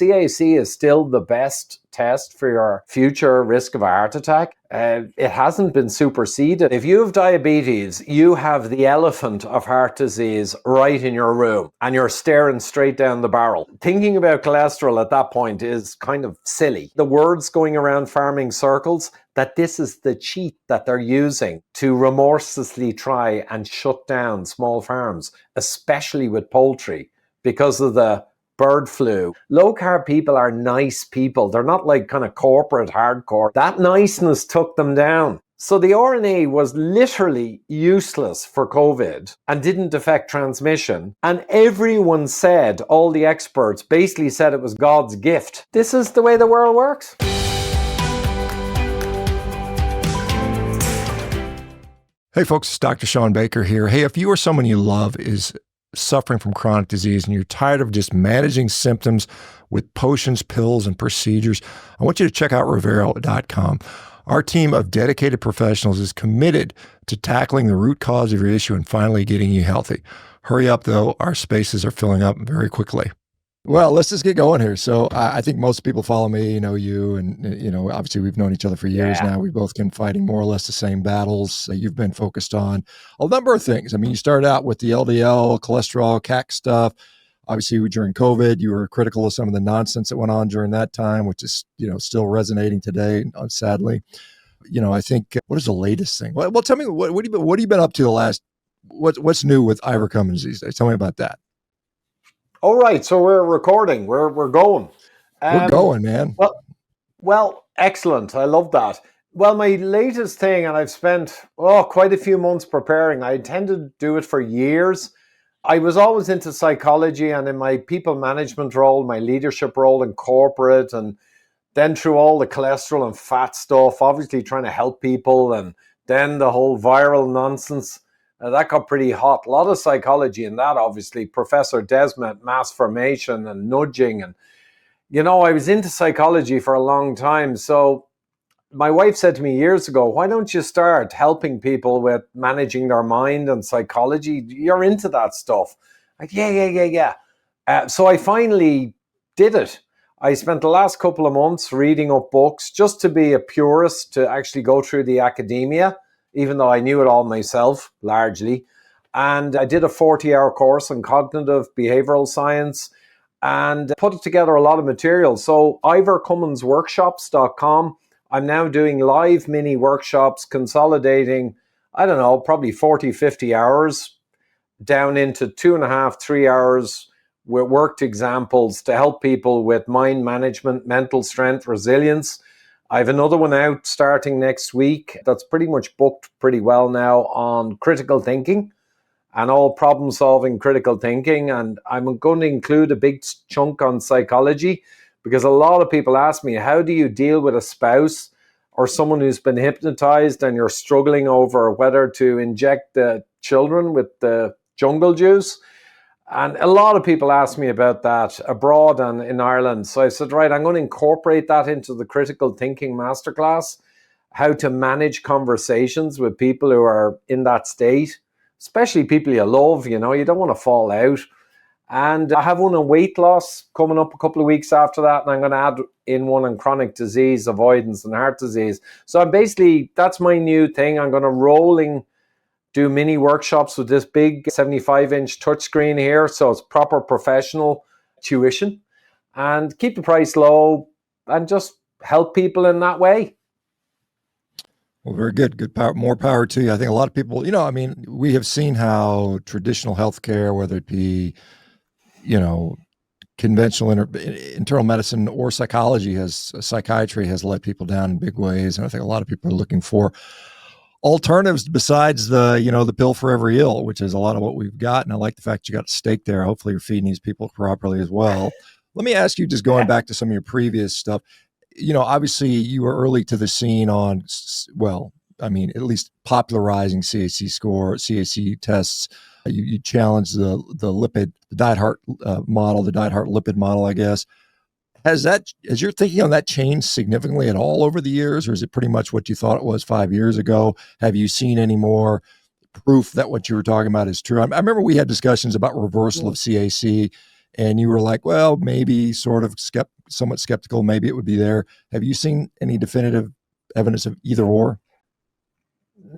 CAC is still the best test for your future risk of a heart attack. It hasn't been superseded. If you have diabetes, you have the elephant of heart disease right in your room and you're staring straight down the barrel. Thinking about cholesterol at that point is kind of silly. The words going around farming circles that this is the cheat that they're using to remorselessly try and shut down small farms, especially with poultry, because of the bird flu. Low carb people are nice people. They're not like kind of corporate hardcore. That niceness took them down. So the RNA was literally useless for COVID and didn't affect transmission. And everyone said, all the experts basically said it was God's gift. This is the way the world works. Hey folks, it's Dr. ShawnBaker here. Hey, if you or someone you love is suffering from chronic disease and you're tired of just managing symptoms with potions, pills, and procedures, I want you to check out Revero.com. Our team of dedicated professionals is committed to tackling the root cause of your issue and finally getting you healthy. Hurry up, though. Our spaces are filling up very quickly. Well, let's just get going here. So I think most people follow me, know you, and obviously we've known each other for years now. We've both been fighting more or less the same battles. You've been focused on a number of things. I mean, you started out with the LDL, cholesterol, CAC stuff. Obviously, during COVID, you were critical of some of the nonsense that went on during that time, which is, still resonating today, sadly. I think, what is the latest thing? Well, tell me, what have you been up to the last, what's new with Ivor Cummins these days? Tell me about that. All right, so we're recording. We're going. We're going, man. Well, excellent. I love that. Well, my latest thing, and I've spent quite a few months preparing. I intended to do it for years. I was always into psychology, and in my people management role, my leadership role in corporate, and then through all the cholesterol and fat stuff, obviously trying to help people, and then the whole viral nonsense. That got pretty hot. A lot of psychology in that, obviously. Professor Desmet, mass formation and nudging. And, I was into psychology for a long time. So my wife said to me years ago, why don't you start helping people with managing their mind and psychology? You're into that stuff. Like, yeah. So I finally did it. I spent the last couple of months reading up books just to be a purist, to actually go through the academia, even though I knew it all myself, largely. And I did a 40-hour course in cognitive behavioral science and put together a lot of material. So ivorcumminsworkshops.com, I'm now doing live mini workshops, consolidating, probably 40, 50 hours down into 2.5, 3 hours with worked examples to help people with mind management, mental strength, resilience. I have another one out starting next week that's pretty much booked pretty well now on critical thinking and all problem-solving critical thinking. And I'm going to include a big chunk on psychology because a lot of people ask me, how do you deal with a spouse or someone who's been hypnotized and you're struggling over whether to inject the children with the jungle juice? And a lot of people ask me about that abroad and in Ireland. So I said, right, I'm going to incorporate that into the critical thinking masterclass, how to manage conversations with people who are in that state, especially people you love, you don't want to fall out. And I have one on weight loss coming up a couple of weeks after that. And I'm going to add in one on chronic disease avoidance and heart disease. So that's my new thing. I'm going to do mini workshops with this big 75-inch touchscreen here. So it's proper professional tuition and keep the price low and just help people in that way. Well, very good. Good power, more power to you. I think a lot of people, we have seen how traditional healthcare, whether it be, conventional internal medicine or psychiatry has let people down in big ways. And I think a lot of people are looking for alternatives besides the pill for every ill, which is a lot of what we've got. And I like the fact you got a stake there. Hopefully you're feeding these people properly as well. Let me ask you, just going back to some of your previous stuff, obviously you were early to the scene on, at least popularizing CAC tests. You challenged the diet heart model, the diet heart lipid model, I guess. Has your thinking on that changed significantly at all over the years, or is it pretty much what you thought it was 5 years ago? Have you seen any more proof that what you were talking about is true? I remember we had discussions about reversal of CAC and you were like, well, maybe sort of somewhat skeptical, maybe it would be there. Have you seen any definitive evidence of either or?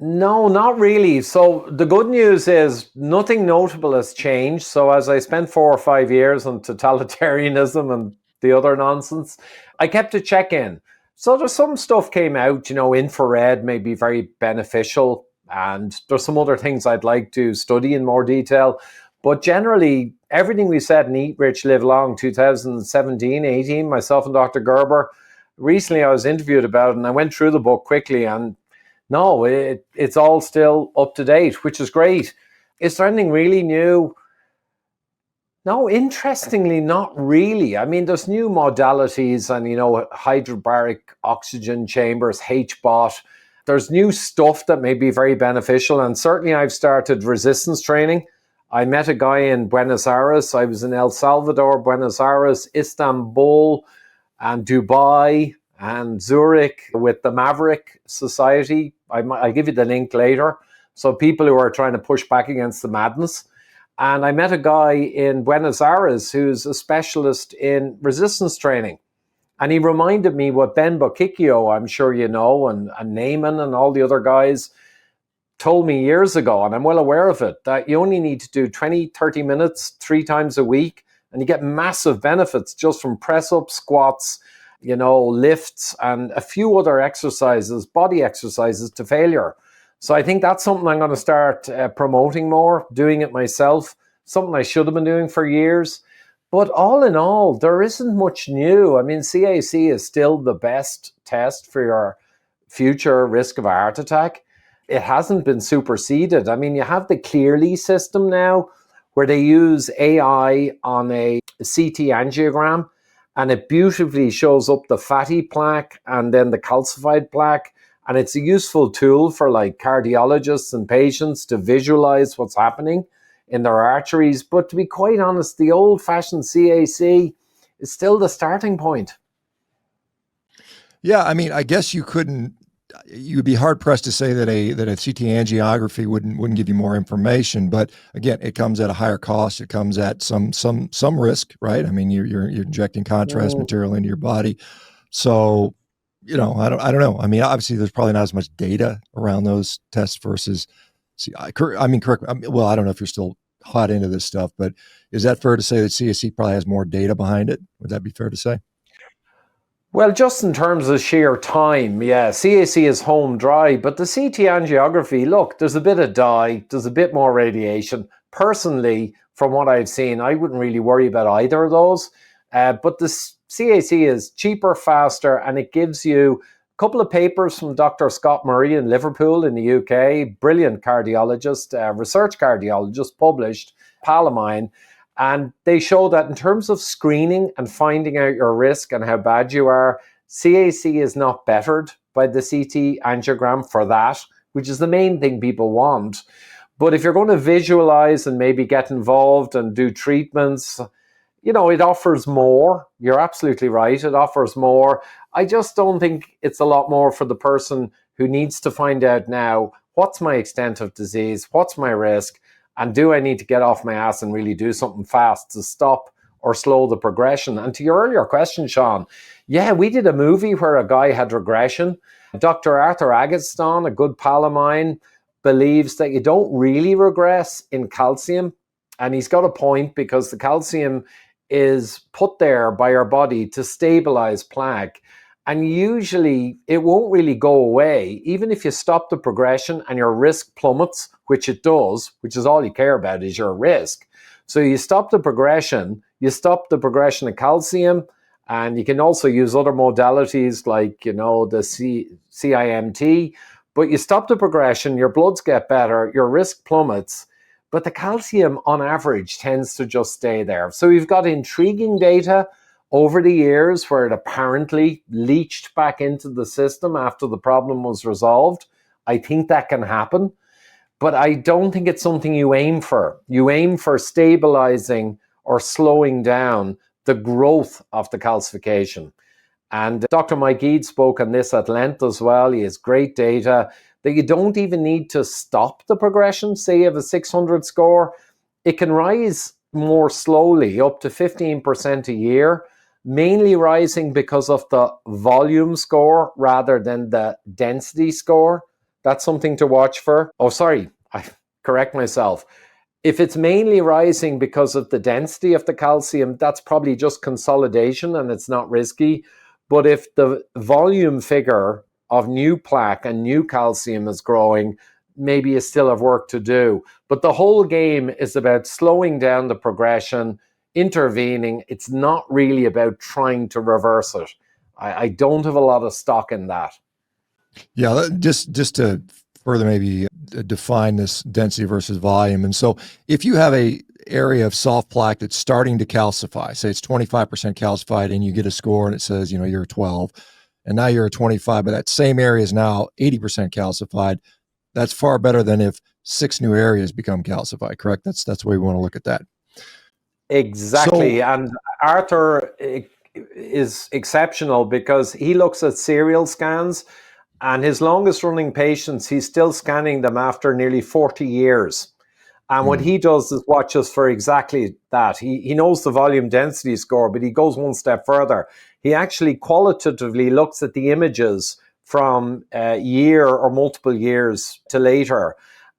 No, not really. So the good news is nothing notable has changed. So as I spent 4 or 5 years on totalitarianism and the other nonsense, I kept a check-in. So there's some stuff came out, infrared may be very beneficial, and there's some other things I'd like to study in more detail. But generally, everything we said in Eat Rich, Live Long, 2017, 18, myself and Dr. Gerber, recently I was interviewed about it and I went through the book quickly, and no, it's all still up to date, which is great. Is there anything really new? No, interestingly, not really. I mean, there's new modalities and, hydrobaric oxygen chambers, HBOT. There's new stuff that may be very beneficial. And certainly I've started resistance training. I met a guy in Buenos Aires. I was in El Salvador, Buenos Aires, Istanbul, and Dubai, and Zurich with the Maverick Society. I'll give you the link later. So people who are trying to push back against the madness. And I met a guy in Buenos Aires who's a specialist in resistance training. And he reminded me what Ben Boccicchio, I'm sure you know, and Naaman and all the other guys told me years ago, and I'm well aware of it, that you only need to do 20, 30 minutes 3 times a week, and you get massive benefits just from press-ups, squats, lifts, and a few other exercises, body exercises to failure. So I think that's something I'm going to start promoting more, doing it myself, something I should have been doing for years. But all in all, there isn't much new. I mean, CAC is still the best test for your future risk of a heart attack. It hasn't been superseded. I mean, you have the Clearly system now where they use AI on a CT angiogram, and it beautifully shows up the fatty plaque and then the calcified plaque. And it's a useful tool for like cardiologists and patients to visualize what's happening in their arteries. But to be quite honest, the old-fashioned CAC is still the starting point. Yeah, I mean, I guess you'd be hard pressed to say that a CT angiography wouldn't give you more information. But again, it comes at a higher cost. It comes at some risk, right? I mean, you're injecting contrast material into your body, so. I don't know. I mean, obviously, there's probably not as much data around those tests versus. Correct. Well, I don't know if you're still hot into this stuff, but is that fair to say that CAC probably has more data behind it? Would that be fair to say? Well, just in terms of sheer time, yeah, CAC is home dry, but the CT angiography, look, there's a bit of dye, there's a bit more radiation. Personally, from what I've seen, I wouldn't really worry about either of those. But the CAC is cheaper, faster, and it gives you a couple of papers from Dr. Scott Murray in Liverpool in the UK, brilliant cardiologist, research cardiologist, published, pal of mine. And they show that in terms of screening and finding out your risk and how bad you are, CAC is not bettered by the CT angiogram for that, which is the main thing people want. But if you're going to visualize and maybe get involved and do treatments, it offers more. You're absolutely right. It offers more. I just don't think it's a lot more for the person who needs to find out now, what's my extent of disease? What's my risk? And do I need to get off my ass and really do something fast to stop or slow the progression? And to your earlier question, Shawn, yeah, we did a movie where a guy had regression. Dr. Arthur Agatston, a good pal of mine, believes that you don't really regress in calcium. And he's got a point, because the calcium is put there by our body to stabilize plaque. And usually it won't really go away, even if you stop the progression and your risk plummets, which it does, which is all you care about is your risk. So you stop the progression of calcium, and you can also use other modalities like, the CIMT, but you stop the progression, your bloods get better, your risk plummets, but the calcium on average tends to just stay there. So we've got intriguing data over the years where it apparently leached back into the system after the problem was resolved. I think that can happen, but I don't think it's something you aim for. You aim for stabilizing or slowing down the growth of the calcification. And Dr. Mike Eade spoke on this at length as well. He has great data that you don't even need to stop the progression. Say you have a 600 score, it can rise more slowly, up to 15% a year, mainly rising because of the volume score rather than the density score. That's something to watch for. Oh, sorry, I correct myself. If it's mainly rising because of the density of the calcium, that's probably just consolidation and it's not risky. But if the volume figure of new plaque and new calcium is growing, maybe you still have work to do. But the whole game is about slowing down the progression, intervening. It's not really about trying to reverse it. I don't have a lot of stock in that. Yeah, just to further maybe define this density versus volume. And so if you have a area of soft plaque that's starting to calcify, say it's 25% calcified, and you get a score and it says, you're a 12, and now you're a 25, but that same area is now 80% calcified. That's far better than if 6 new areas become calcified, correct? That's the way we want to look at that. Exactly. And Arthur is exceptional because he looks at serial scans, and his longest running patients, he's still scanning them after nearly 40 years. And what he does is watches for exactly that. He knows the volume density score, but he goes one step further. He actually qualitatively looks at the images from a year or multiple years to later.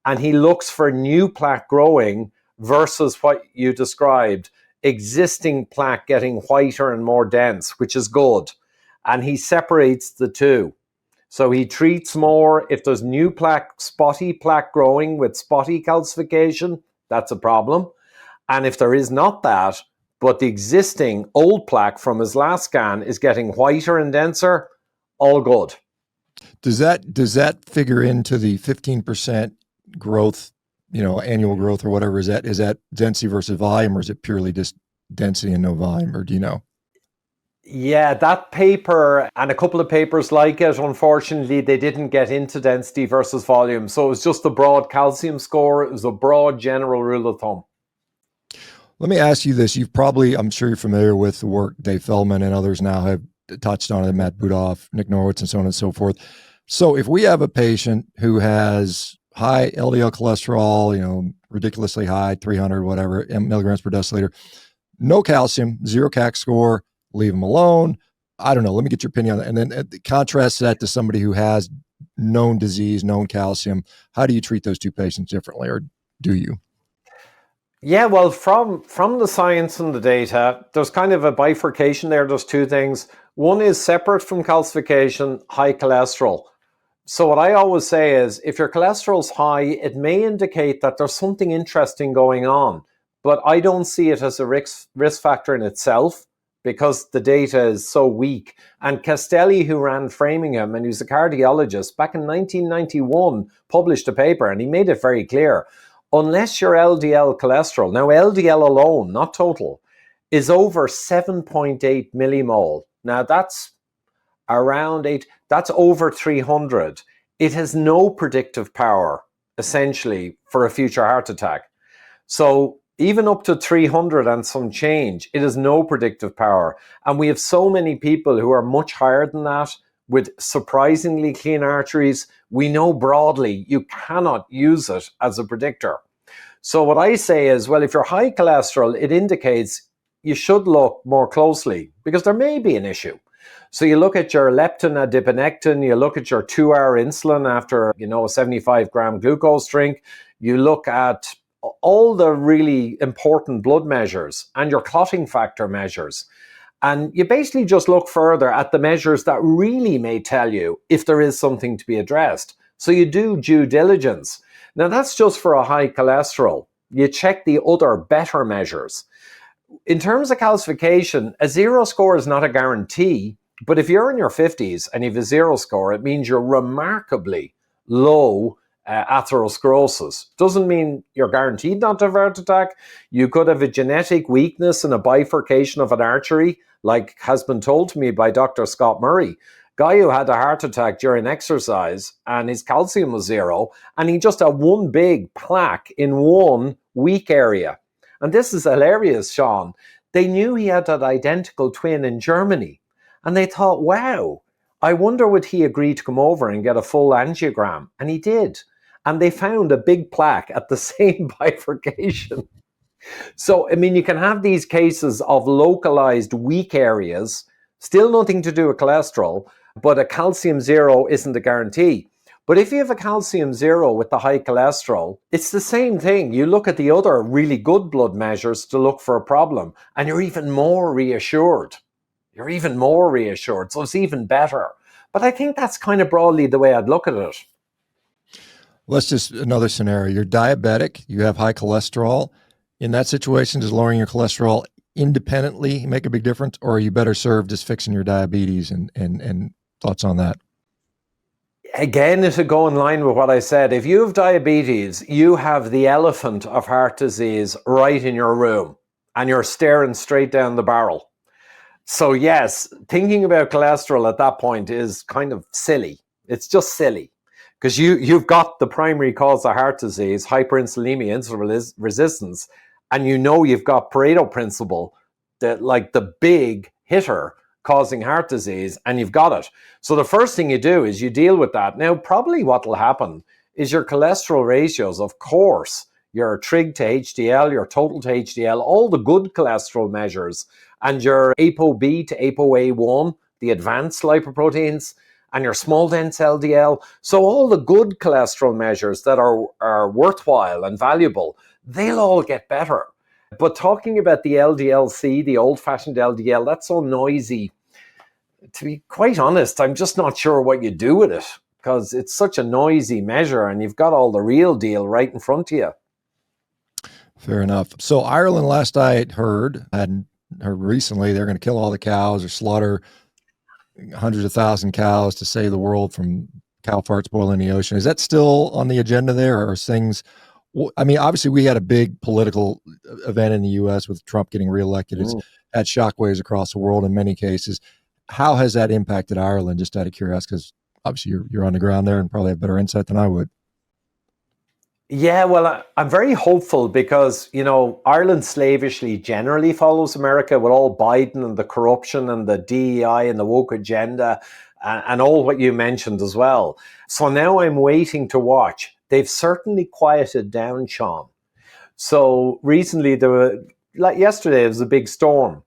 And he looks for new plaque growing versus what you described, existing plaque getting whiter and more dense, which is good. And he separates the two. So he treats more if there's new plaque, spotty plaque growing with spotty calcification, that's a problem. And if there is not that, but the existing old plaque from his last scan is getting whiter and denser, all good. Does that figure into the 15% growth, annual growth or whatever? Is that density versus volume, or is it purely just density and no volume, or do you know? Yeah, that paper and a couple of papers like it, unfortunately, they didn't get into density versus volume. So it was just a broad calcium score. It was a broad general rule of thumb. Let me ask you this. I'm sure you're familiar with the work Dave Feldman and others now have touched on it, Matt Budoff, Nick Norwitz, and so on and so forth. So if we have a patient who has high LDL cholesterol, ridiculously high, 300, whatever, milligrams per deciliter, no calcium, 0 CAC score, leave them alone. I don't know. Let me get your opinion on that. And then contrast that to somebody who has known disease, known calcium. How do you treat those two patients differently, or do you? Yeah, well, from the science and the data, there's kind of a bifurcation there. There's two things. One is separate from calcification, high cholesterol. So what I always say is, if your cholesterol's high, it may indicate that there's something interesting going on, but I don't see it as a risk factor in itself because the data is so weak. And Castelli, who ran Framingham, and he's a cardiologist, back in 1991, published a paper, and he made it very clear. Unless your LDL cholesterol, now LDL alone, not total, is over 7.8 millimole. Now that's around 8, that's over 300. It has no predictive power, essentially, for a future heart attack. So even up to 300 and some change, it has no predictive power. And we have so many people who are much higher than that with surprisingly clean arteries. We know broadly you cannot use it as a predictor. So what I say is, well, if you're high cholesterol, it indicates you should look more closely because there may be an issue. So you look at your leptin adiponectin, you look at your 2-hour insulin after, a 75-gram glucose drink, you look at all the really important blood measures and your clotting factor measures. And you basically just look further at the measures that really may tell you if there is something to be addressed. So you do due diligence. Now that's just for a high cholesterol. You check the other better measures. In terms of calcification, a 0 score is not a guarantee, but if you're in your 50s and you have a 0 score, it means you're remarkably low atherosclerosis. Doesn't mean you're guaranteed not to have a heart attack. You could have a genetic weakness and a bifurcation of an artery, like has been told to me by Dr. Scott Murray. Guy who had a heart attack during exercise and his calcium was 0, and he just had one big plaque in one weak area. And this is hilarious, Shawn. They knew he had that identical twin in Germany. And they thought, wow, I wonder would he agree to come over and get a full angiogram? And he did. And they found a big plaque at the same bifurcation. So, I mean, you can have these cases of localized weak areas, still nothing to do with cholesterol, but a calcium zero isn't a guarantee. But if you have a calcium zero with the high cholesterol, it's the same thing. You look at the other really good blood measures to look for a problem, and you're even more reassured. You're even more reassured. So it's even better. But I think that's kind of broadly the way I'd look at it. Let's just another scenario. You're diabetic, you have high cholesterol. In that situation, does lowering your cholesterol independently make a big difference, or are you better served just fixing your diabetes and thoughts on that? Again, to go in line with what I said, if you have diabetes, you have the elephant of heart disease right in your room and you're staring straight down the barrel. So yes, thinking about cholesterol at that point is kind of silly. It's just silly because you've got the primary cause of heart disease, hyperinsulinemia, insulin resistance, and you know you've got Pareto principle, that like the big hitter causing heart disease, and you've got it. So the first thing you do is you deal with that. Now, probably what will happen is your cholesterol ratios, of course, your trig to HDL, your total to HDL, all the good cholesterol measures, and your ApoB to ApoA1, the advanced lipoproteins, and your small dense LDL. So all the good cholesterol measures that are worthwhile and valuable, they'll all get better. But talking about the LDL-C, the old-fashioned LDL, that's so noisy. To be quite honest, I'm just not sure what you do with it because it's such a noisy measure and you've got all the real deal right in front of you. Fair enough. So Ireland, last I heard recently, they're going to kill all the cows or slaughter hundreds of thousands of cows to save the world from cow farts boiling in the ocean. Is that still on the agenda there, or are things? I mean, obviously, we had a big political event in the U.S. with Trump getting reelected. It's had shockwaves across the world in many cases. How has that impacted Ireland? Just out of curiosity, because obviously you're on the ground there and probably have better insight than I would. Yeah, well, I'm very hopeful because, you know, Ireland slavishly generally follows America with all Biden and the corruption and the DEI and the woke agenda and all what you mentioned as well. So now I'm waiting to watch. They've certainly quieted down, Shawn. So recently, like yesterday, there was a big storm.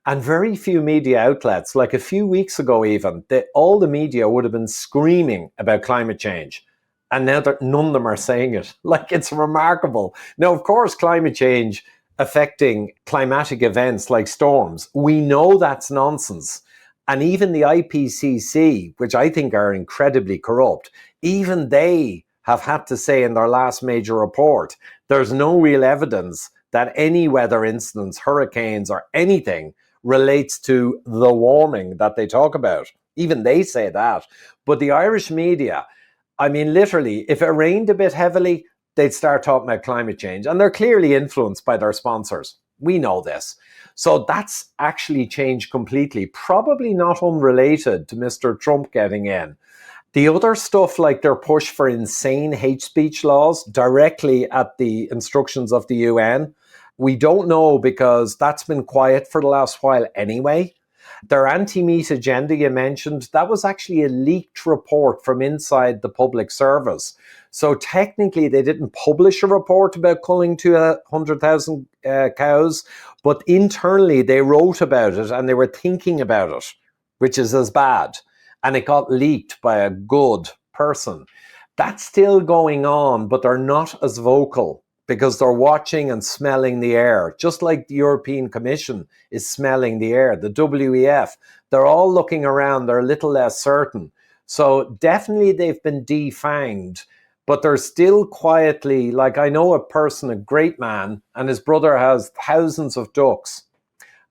And very few media outlets, like a few weeks ago even, all the media would have been screaming about climate change. And now none of them are saying it. Like, it's remarkable. Now, of course, climate change affecting climatic events like storms, we know that's nonsense. And even the IPCC, which I think are incredibly corrupt, even they have had to say in their last major report, there's no real evidence that any weather incidents, hurricanes or anything relates to the warming that they talk about. Even they say that. But the Irish media, I mean, literally, if it rained a bit heavily, they'd start talking about climate change. And they're clearly influenced by their sponsors. We know this. So that's actually changed completely. Probably not unrelated to Mr. Trump getting in. The other stuff, like their push for insane hate speech laws directly at the instructions of the UN, we don't know because that's been quiet for the last while anyway. Their anti-meat agenda you mentioned, that was actually a leaked report from inside the public service. So technically they didn't publish a report about culling 200,000 cows, but internally they wrote about it and they were thinking about it, which is as bad. And it got leaked by a good person. That's still going on, but they're not as vocal because they're watching and smelling the air, just like the European Commission is smelling the air, the WEF. They're all looking around, they're a little less certain. So definitely they've been defanged, but they're still quietly, like I know a person, a great man, and his brother has thousands of ducks.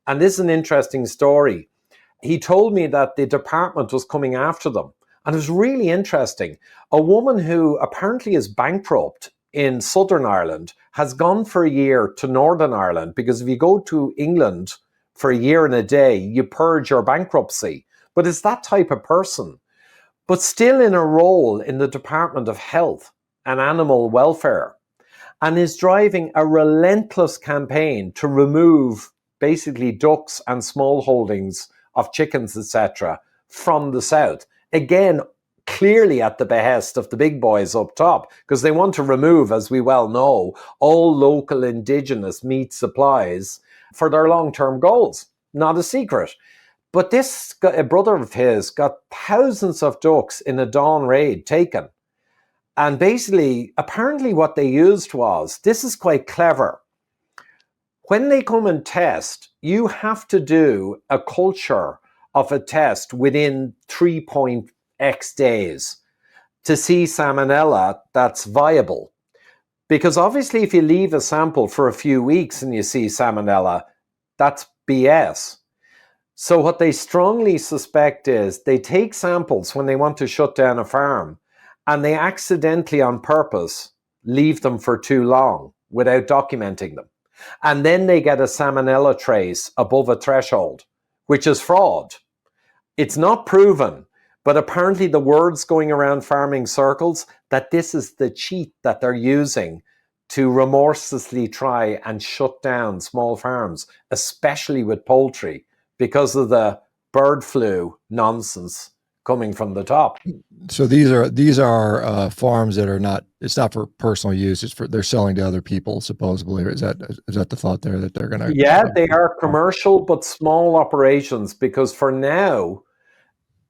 And this is an interesting story. He told me that the department was coming after them. And it was really interesting. A woman who apparently is bankrupt in Southern Ireland has gone for a year to Northern Ireland because if you go to England for a year and a day, you purge your bankruptcy. But it's that type of person, but still in a role in the Department of Health and Animal Welfare, and is driving a relentless campaign to remove basically ducks and small holdings of chickens, etc., from the south. Again, clearly at the behest of the big boys up top, because they want to remove, as we well know, all local indigenous meat supplies for their long-term goals. Not a secret. But a brother of his got thousands of ducks in a dawn raid taken. And basically, apparently what they used was, this is quite clever. When they come and test, you have to do a culture of a test within 3.x days to see salmonella that's viable. Because obviously if you leave a sample for a few weeks and you see salmonella, that's BS. So what they strongly suspect is they take samples when they want to shut down a farm, and they accidentally, on purpose, leave them for too long without documenting them. And then they get a salmonella trace above a threshold, which is fraud. It's not proven, but apparently the word's going around farming circles that this is the cheat that they're using to remorselessly try and shut down small farms, especially with poultry, because of the bird flu nonsense coming from the top. So these are farms that are not. It's not for personal use. They're selling to other people, supposedly. Or is that the thought there that they're going to? Yeah, they are commercial but small operations, because for now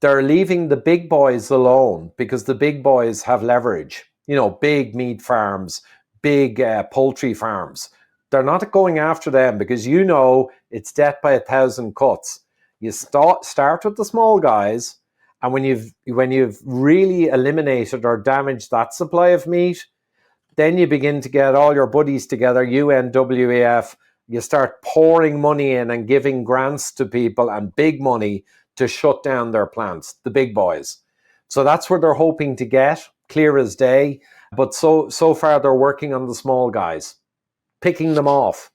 they're leaving the big boys alone because the big boys have leverage. Big meat farms, big poultry farms. They're not going after them because it's death by 1,000 cuts. You start with the small guys. And when you've really eliminated or damaged that supply of meat, then you begin to get all your buddies together, UNWEF, you start pouring money in and giving grants to people and big money to shut down their plants, the big boys. So that's where they're hoping to get, clear as day. But so far they're working on the small guys, picking them off.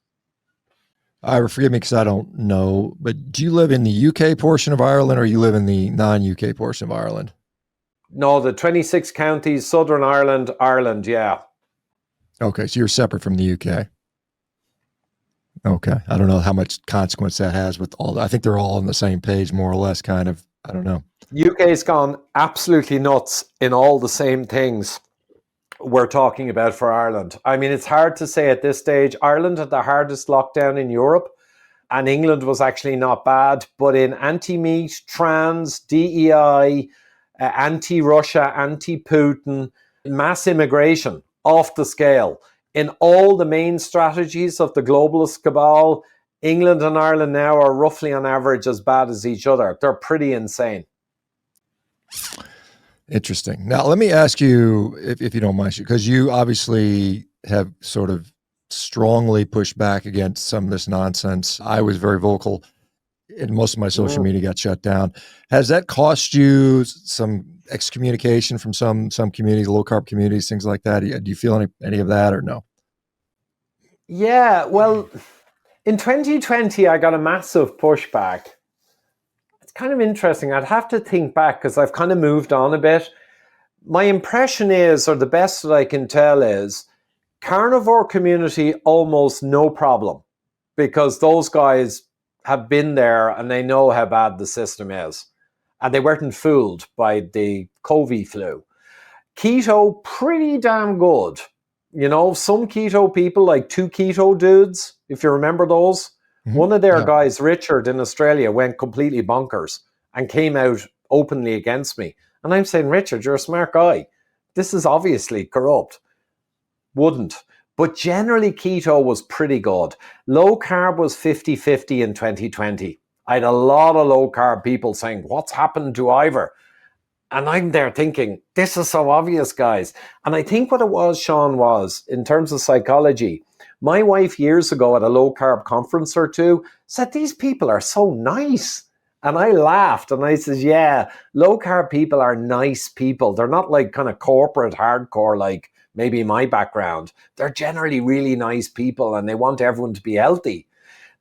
Ivor, forgive me because I don't know, but do you live in the UK portion of Ireland or you live in the non-UK portion of Ireland? No, the 26 counties, Southern Ireland, yeah. Okay, so you're separate from the UK. Okay, I don't know how much consequence that has with all that. I think they're all on the same page, more or less, kind of. I don't know. UK's gone absolutely nuts in all the same things we're talking about for Ireland. I mean, it's hard to say at this stage. Ireland had the hardest lockdown in Europe, and England was actually not bad. But in anti-meat, trans, DEI, anti-Russia, anti-Putin, mass immigration, off the scale. In all the main strategies of the globalist cabal, England and Ireland now are roughly on average as bad as each other. They're pretty insane. Interesting. Now, let me ask you, if you don't mind, because you obviously have sort of strongly pushed back against some of this nonsense. I was very vocal, and most of my social media got shut down. Has that cost you some excommunication from some communities, low carb communities, things like that? Do you feel any of that or no? Yeah, well, in 2020, I got a massive pushback. It's kind of interesting. I'd have to think back because I've kind of moved on a bit. My impression is, or the best that I can tell is, carnivore community, almost no problem, because those guys have been there and they know how bad the system is. And they weren't fooled by the COVID flu. Keto, pretty damn good. Some keto people, like 2 keto dudes, if you remember those, one of their guys, Richard in Australia, went completely bonkers and came out openly against me. And I'm saying, Richard, you're a smart guy. This is obviously corrupt. Wouldn't. But generally, keto was pretty good. Low carb was 50-50 in 2020. I had a lot of low carb people saying, what's happened to Ivor? And I'm there thinking, this is so obvious, guys. And I think what it was, Shawn, was, in terms of psychology, my wife years ago at a low carb conference or two said, these people are so nice. And I laughed and I said, yeah, low carb people are nice people. They're not like kind of corporate hardcore like maybe my background. They're generally really nice people and they want everyone to be healthy.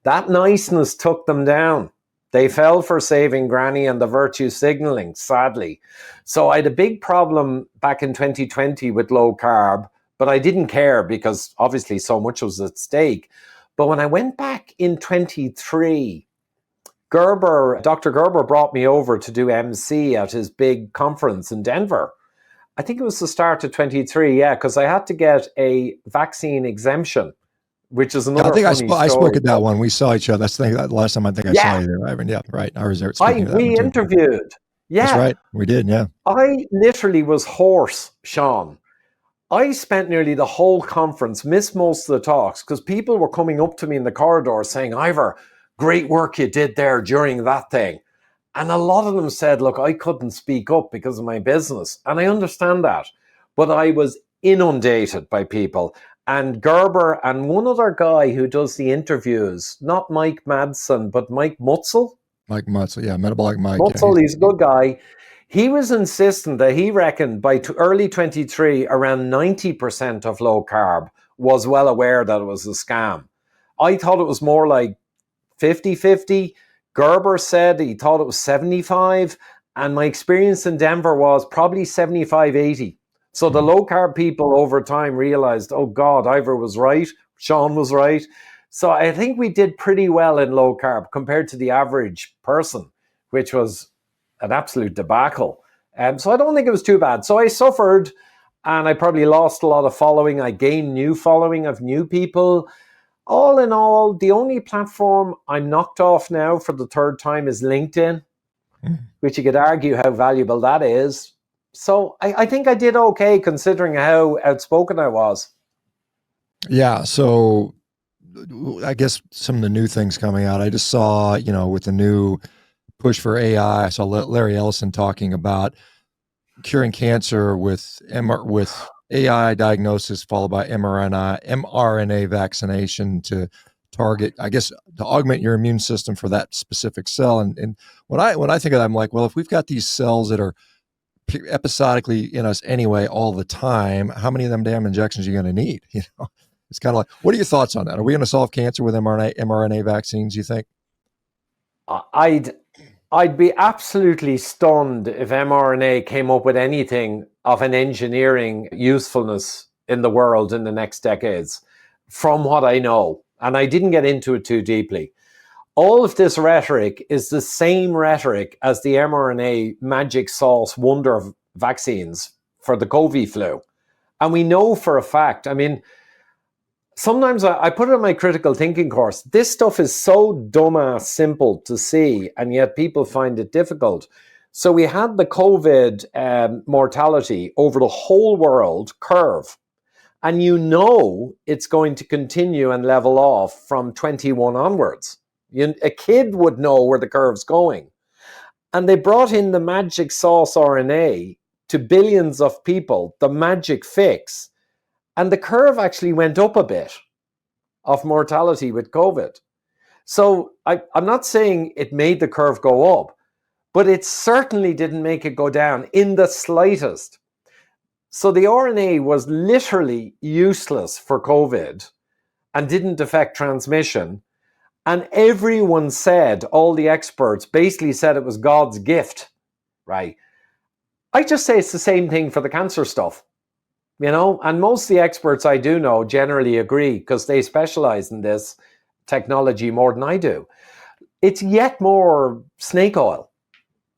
That niceness took them down. They fell for saving granny and the virtue signaling, sadly. So I had a big problem back in 2020 with low carb, but I didn't care because obviously so much was at stake. But when I went back in 23, Dr. Gerber brought me over to do MC at his big conference in Denver. I think it was the start of 23, yeah, because I had to get a vaccine exemption, which is Yeah, I another think funny I spoke story. at that one. We saw each other. That's the last time I think I saw Yeah, you there, Ivan. Yeah, right. I was there speaking of that one we too. interviewed. That's Yeah, right. We did. Yeah. I literally was hoarse, Shawn. I spent nearly the whole conference, missed most of the talks, because people were coming up to me in the corridor saying, Ivor, great work you did there during that thing. And a lot of them said, look, I couldn't speak up because of my business. And I understand that. But I was inundated by people. And Gerber and one other guy who does the interviews, not Mike Madsen, but Mike Mutzel. Mike Mutzel. Yeah. Metabolic Mike. Yeah. Mutzel, he's a good guy. He was insistent that he reckoned by early 23, around 90% of low carb was well aware that it was a scam. I thought it was more like 50-50. Gerber said he thought it was 75. And my experience in Denver was probably 75-80. So the low carb people over time realized, oh God, Ivor was right. Shawn was right. So I think we did pretty well in low carb compared to the average person, which was an absolute debacle. So I don't think it was too bad. So I suffered and I probably lost a lot of following. I gained new following of new people. All in all, the only platform I'm knocked off now for the third time is LinkedIn, which you could argue how valuable that is. So I think I did okay considering how outspoken I was. Yeah. So I guess some of the new things coming out, I just saw, with the new push for AI, I saw Larry Ellison talking about curing cancer with AI diagnosis followed by mRNA vaccination to target, I guess, to augment your immune system for that specific cell. And when I think of that, I'm like, well, if we've got these cells that are episodically in us anyway all the time, how many of them damn injections are you going to need? It's kind of like, what are your thoughts on that? Are we going to solve cancer with mRNA vaccines, you think? I'd be absolutely stunned if mRNA came up with anything of an engineering usefulness in the world in the next decades, from what I know. And I didn't get into it too deeply. All of this rhetoric is the same rhetoric as the mRNA magic sauce wonder vaccines for the COVID flu. And we know for a fact, I mean, sometimes I put it in my critical thinking course. This stuff is so dumbass simple to see, and yet people find it difficult. So we had the COVID mortality over the whole world curve. And it's going to continue and level off from 21 onwards. A kid would know where the curve's going. And they brought in the magic sauce RNA to billions of people, the magic fix. And the curve actually went up a bit of mortality with COVID. So I'm not saying it made the curve go up, but it certainly didn't make it go down in the slightest. So the RNA was literally useless for COVID and didn't affect transmission. And everyone said, all the experts basically said it was God's gift, right? I just say it's the same thing for the cancer stuff. And most of the experts I do know generally agree because they specialize in this technology more than I do. It's yet more snake oil.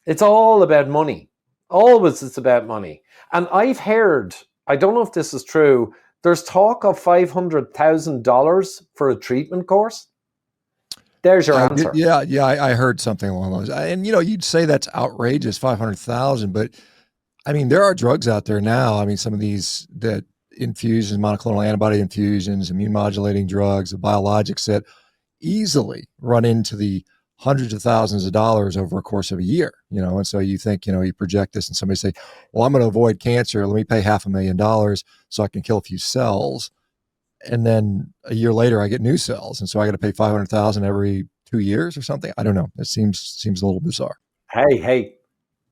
It's all about money. Always it's about money. And I've heard, I don't know if this is true, there's talk of $500,000 for a treatment course. There's your answer. Yeah, I heard something along those. And you'd say that's outrageous, 500,000, but I mean, there are drugs out there now. I mean, some of these that infusions, monoclonal antibody infusions, immune modulating drugs, the biologics that easily run into the hundreds of thousands of dollars over a course of a year, and so you think, you project this and somebody say, well, I'm going to avoid cancer. Let me pay $500,000 so I can kill a few cells. And then a year later I get new cells. And so I got to pay 500,000 every 2 years or something. I don't know. It seems a little bizarre. Hey,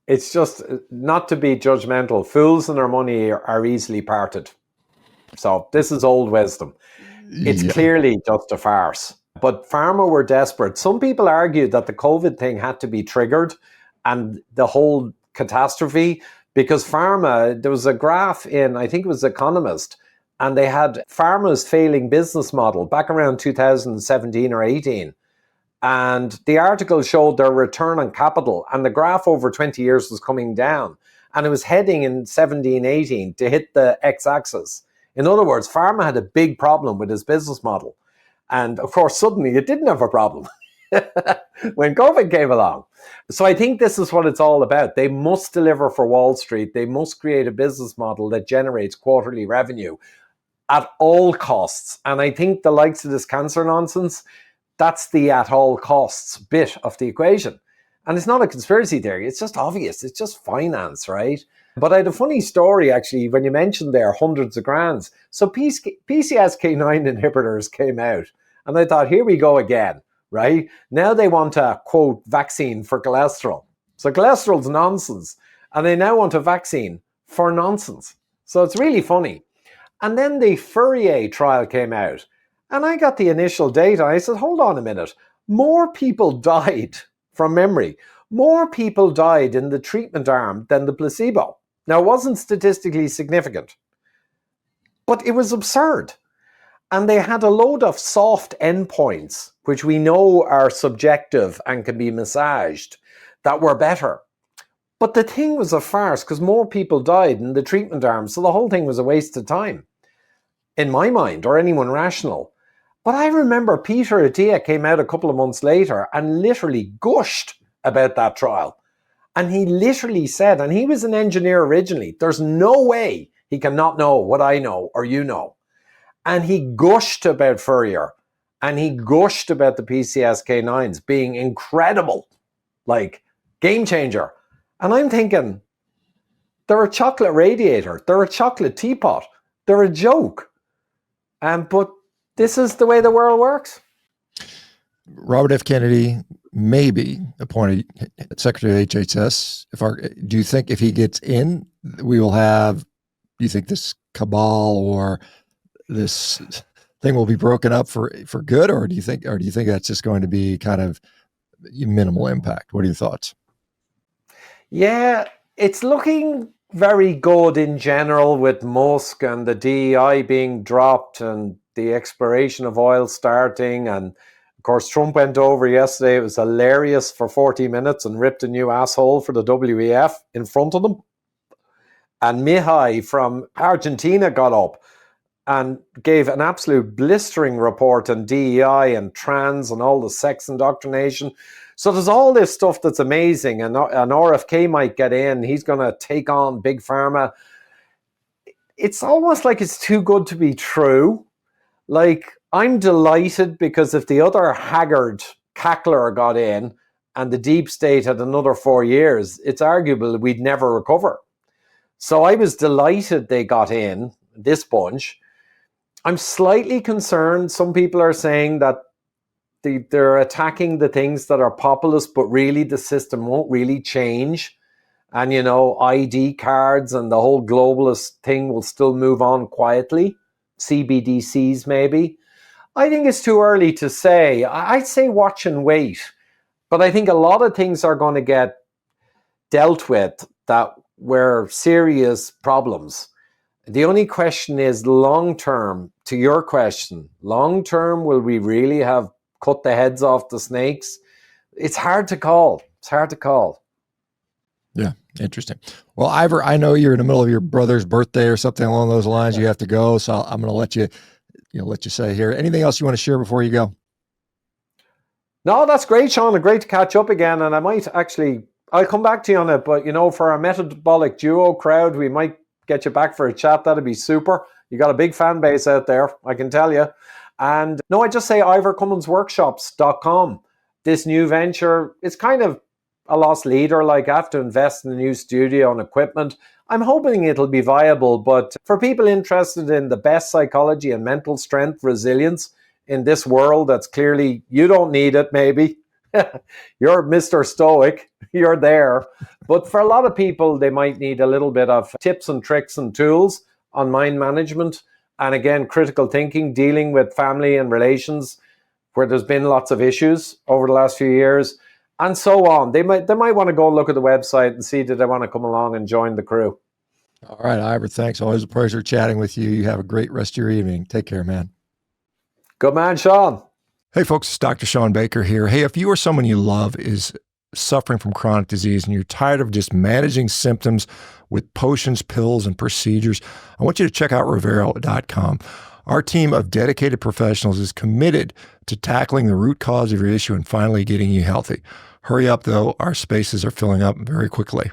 it's just not to be judgmental. Fools and their money are easily parted. So this is old wisdom. It's clearly just a farce. But pharma were desperate. Some people argued that the COVID thing had to be triggered and the whole catastrophe because pharma, there was a graph in, I think it was Economist, and they had pharma's failing business model back around 2017 or 18. And the article showed their return on capital, and the graph over 20 years was coming down. And it was heading in 17, 18 to hit the x-axis. In other words, pharma had a big problem with its business model. And of course, suddenly it didn't have a problem when COVID came along. So I think this is what it's all about. They must deliver for Wall Street. They must create a business model that generates quarterly revenue at all costs. And I think the likes of this cancer nonsense, that's the at all costs bit of the equation. And it's not a conspiracy theory. It's just obvious. It's just finance, right? But I had a funny story, actually, when you mentioned there hundreds of grands. So PCSK9 inhibitors came out. And I thought, here we go again, right? Now they want a, quote, vaccine for cholesterol. So cholesterol's nonsense. And they now want a vaccine for nonsense. So it's really funny. And then the Fourier trial came out. And I got the initial data. I said, hold on a minute. More people died, from memory, more people died in the treatment arm than the placebo. Now, it wasn't statistically significant, but it was absurd. And they had a load of soft endpoints, which we know are subjective and can be massaged, that were better. But the thing was a farce because more people died in the treatment arm. So the whole thing was a waste of time, in my mind, or anyone rational. But I remember Peter Attia came out a couple of months later and literally gushed about that trial. And he literally said, and he was an engineer originally, there's no way he can not know what I know or you know. And he gushed about Fourier, and he gushed about the PCSK9s being incredible, like game changer. And I'm thinking, they're a chocolate radiator, they're a chocolate teapot, they're a joke. But this is the way the world works. Robert F. Kennedy may be appointed Secretary of HHS. Do you think if he gets in, we will have, do you think this cabal or this thing will be broken up for good, or do you think that's just going to be kind of minimal impact? What are your thoughts? Yeah, it's looking very good in general with Musk and the DEI being dropped and the exploration of oil starting. And of course, Trump went over yesterday. It was hilarious for 40 minutes and ripped a new asshole for the WEF in front of them. And Mihai from Argentina got up and gave an absolute blistering report on DEI and trans and all the sex indoctrination. So there's all this stuff that's amazing. And RFK might get in. He's going to take on Big Pharma. It's almost like it's too good to be true. Like, I'm delighted because if the other haggard cackler got in and the deep state had another 4 years, it's arguable we'd never recover. So I was delighted they got in, this bunch. I'm slightly concerned. Some people are saying that they're attacking the things that are populist, but really the system won't really change. And, you know, ID cards and the whole globalist thing will still move on quietly. CBDCs maybe. I think it's too early to say. I'd say watch and wait. But I think a lot of things are going to get dealt with that were serious problems. The only question is long term, to your question, long term, will we really have cut the heads off the snakes? It's hard to call. It's hard to call. Yeah, interesting. Well, Ivor, I know you're in the middle of your brother's birthday or something along those lines. You have to go, so I'm going to let you say here. Anything else you want to share before you go? No, that's great, Shawn. Great to catch up again. And I'll come back to you on it. But, you know, for our metabolic duo crowd, we might get you back for a chat. That'd be super. You got a big fan base out there, I can tell you. And no, I just say ivorcumminsworkshops.com. This new venture, it's kind of a lost leader. Like, I have to invest in a new studio and equipment. I'm hoping it'll be viable, but for people interested in the best psychology and mental strength, resilience in this world that's clearly, you don't need it maybe. You're Mr. Stoic, you're there. But for a lot of people, they might need a little bit of tips and tricks and tools on mind management. And again, critical thinking, dealing with family and relations where there's been lots of issues over the last few years, and so on. They might want to go look at the website and see, do they want to come along and join the crew. All right, Ivor, thanks. Always a pleasure chatting with you. You have a great rest of your evening. Take care, man. Good man, Shawn. Hey folks, it's Dr. ShawnBaker here. Hey, if you or someone you love is suffering from chronic disease and you're tired of just managing symptoms with potions, pills, and procedures, I want you to check out Revero.com. Our team of dedicated professionals is committed to tackling the root cause of your issue and finally getting you healthy. Hurry up though, our spaces are filling up very quickly.